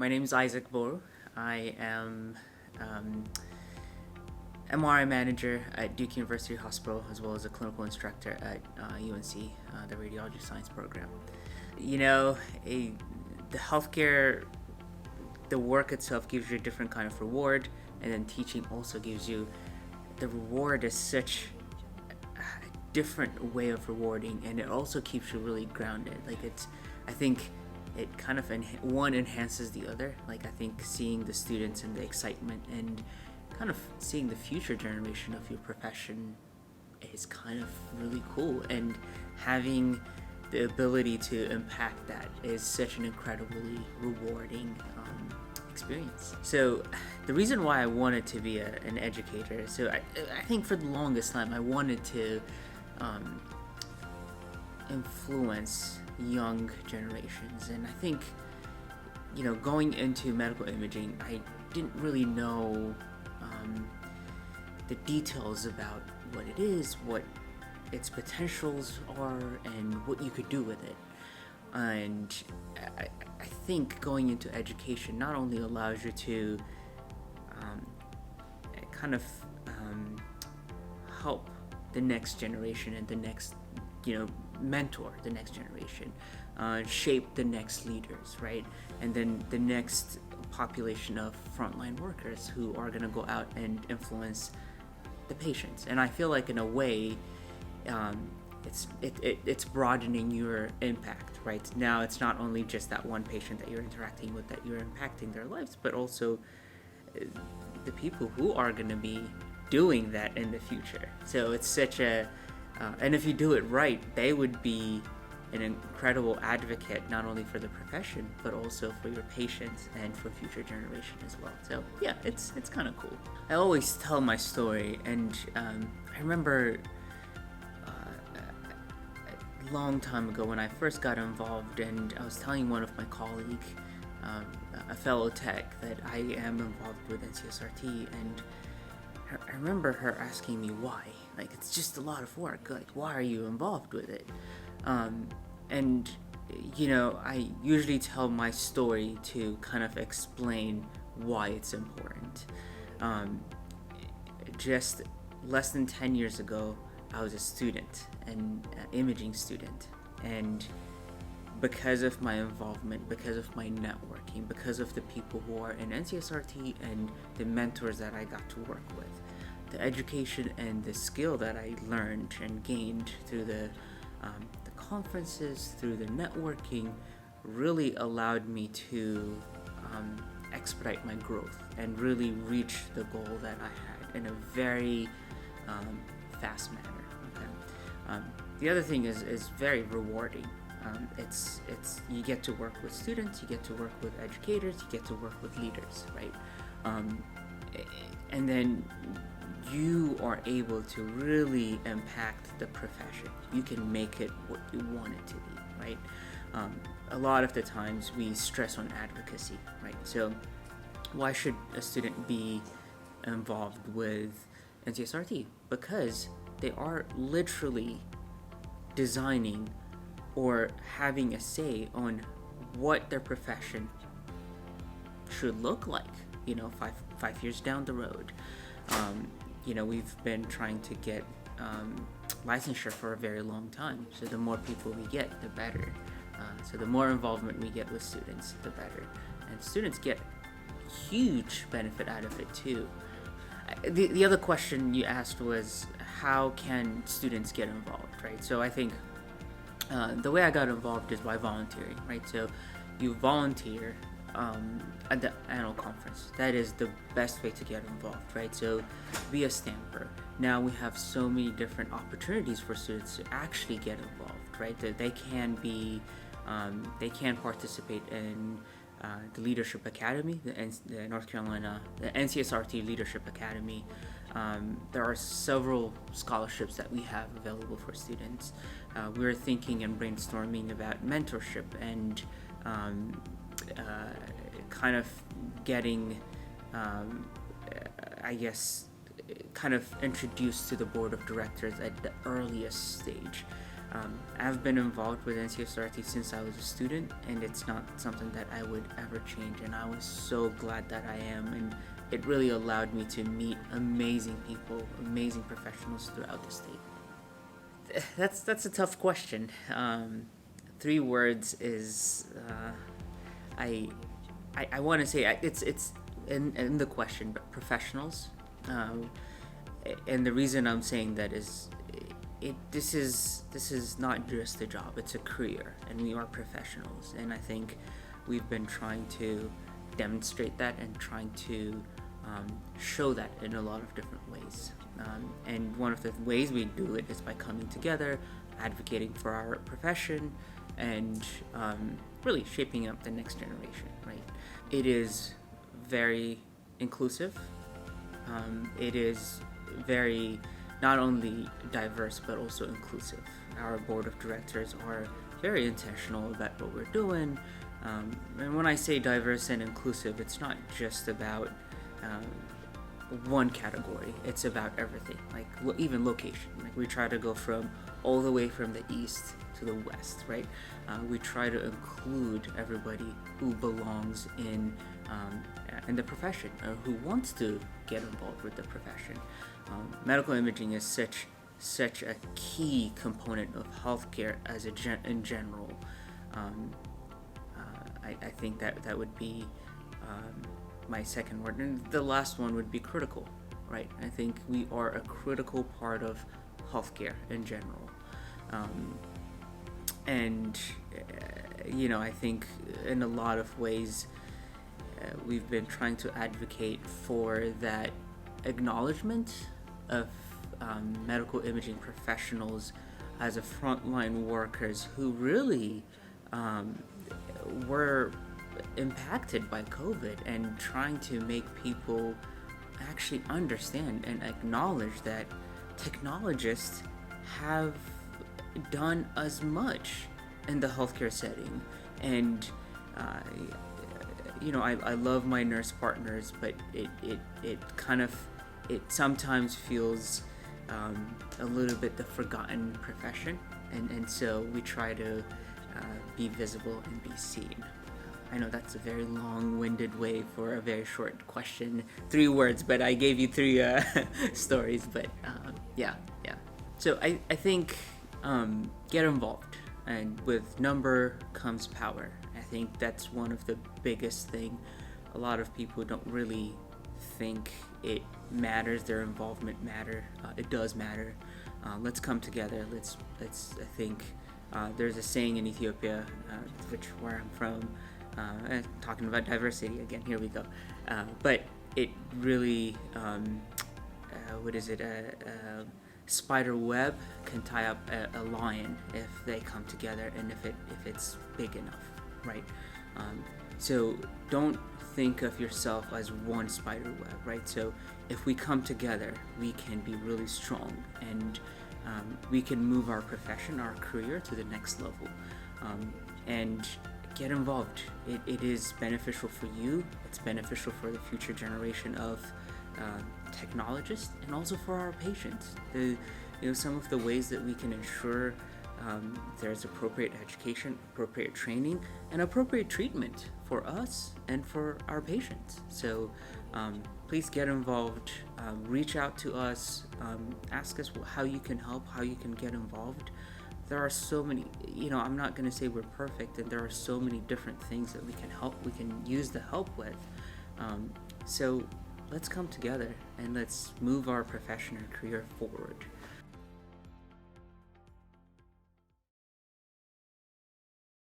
My name is Isaac Bor. I am MRI manager at Duke University Hospital, as well as a clinical instructor at UNC, the radiology science program. You know, the healthcare, the work itself gives you a different kind of reward, and then teaching also gives you the reward is such a different way of rewarding, and it also keeps you really grounded. I think it kind of one enhances the other. I think seeing the students and the excitement and kind of seeing the future generation of your profession is kind of really cool, and having the ability to impact that is such an incredibly rewarding experience. So the reason why I wanted to be an educator, so I think for the longest time I wanted to influence young generations, and I think going into medical imaging, I didn't really know the details about what it is, what its potentials are, and what you could do with it. And I think going into education not only allows you to kind of help the next generation and the next, mentor the next generation, shape the next leaders, right? And then the next population of frontline workers who are going to go out and influence the patients. And I feel like in a way, it's broadening your impact, right? Now it's not only just that one patient that you're interacting with, that you're impacting their lives, but also the people who are going to be doing that in the future. So it's such a and if you do it right, they would be an incredible advocate not only for the profession but also for your patients and for future generation as well. So yeah, it's kind of cool. I always tell my story, and I remember a long time ago when I first got involved, and I was telling one of my colleagues, a fellow tech, that I am involved with NCSRT, and I remember her asking me why. It's just a lot of work. Why are you involved with it? And I usually tell my story to kind of explain why it's important. Just less than 10 years ago, I was a student, an imaging student, and because of my involvement, because of my networking, because of the people who are in NCSRT and the mentors that I got to work with, the education and the skill that I learned and gained through the conferences, through the networking, really allowed me to expedite my growth and really reach the goal that I had in a very fast manner. Okay? The other thing is very rewarding. It's you get to work with students, you get to work with educators, you get to work with leaders, right? And then you are able to really impact the profession. You can make it what you want it to be, right? A lot of the times we stress on advocacy, right? So why should a student be involved with NCSRT? Because they are literally designing or having a say on what their profession should look like, five years down the road. We've been trying to get licensure for a very long time. So the more people we get, the better. So the more involvement we get with students, the better. And students get huge benefit out of it too. The other question you asked was, how can students get involved, right? So I think the way I got involved is by volunteering, right? So you volunteer at the annual conference. That is the best way to get involved, right? So be a stamper. Now we have so many different opportunities for students to actually get involved, right? That they can participate in the Leadership Academy, the North Carolina, the NCSRT Leadership Academy. There are several scholarships that we have available for students. We're thinking and brainstorming about mentorship and kind of getting, kind of introduced to the board of directors at the earliest stage. I've been involved with NCSRT since I was a student, and it's not something that I would ever change. And I was so glad that I am, and it really allowed me to meet amazing people, amazing professionals throughout the state. That's a tough question. 3 words is I want to say it's in the question, but professionals. And the reason I'm saying that is this is not just a job, it's a career, and we are professionals, and I think we've been trying to demonstrate that and trying to show that in a lot of different ways. And one of the ways we do it is by coming together, advocating for our profession, and really shaping up the next generation, right? It is very inclusive. It is very not only diverse but also inclusive. Our board of directors are very intentional about what we're doing. And when I say diverse and inclusive, it's not just about one category. It's about everything, like even location. Like we try to go from all the way from the east to the west, right? We try to include everybody who belongs in the profession or who wants to get involved with the profession. Medical imaging is such a key component of healthcare in general. I think that would be my second word, and the last one would be critical, right? I think we are a critical part of healthcare in general, and I think in a lot of ways we've been trying to advocate for that acknowledgement of medical imaging professionals as a frontline workers who really were impacted by COVID, and trying to make people actually understand and acknowledge that technologists have done as much in the healthcare setting. And I love my nurse partners, but it sometimes feels a little bit the forgotten profession, and so we try to be visible and be seen. I know that's a very long-winded way for a very short question, 3 words, but I gave you 3 stories. But yeah. So I think get involved, and with number comes power. I think that's one of the biggest thing. A lot of people don't really think it matters. Their involvement it does matter. Let's come together. Let's. I think there's a saying in Ethiopia, where I'm from. Talking about diversity again, here we go. But it really, what is it? Spider web can tie up a lion if they come together, and if it's big enough, right? So don't think of yourself as one spider web, right? So if we come together, we can be really strong, and we can move our profession, our career to the next level. And get involved. It is beneficial for you. It's beneficial for the future generation of technologists, and also for our patients. Some of the ways that we can ensure there's appropriate education, appropriate training, and appropriate treatment for us and for our patients. So please get involved. Reach out to us. Ask us how you can help, how you can get involved. There are so many, I'm not going to say we're perfect, and there are so many different things that we can use the help with. So let's come together and let's move our profession and career forward.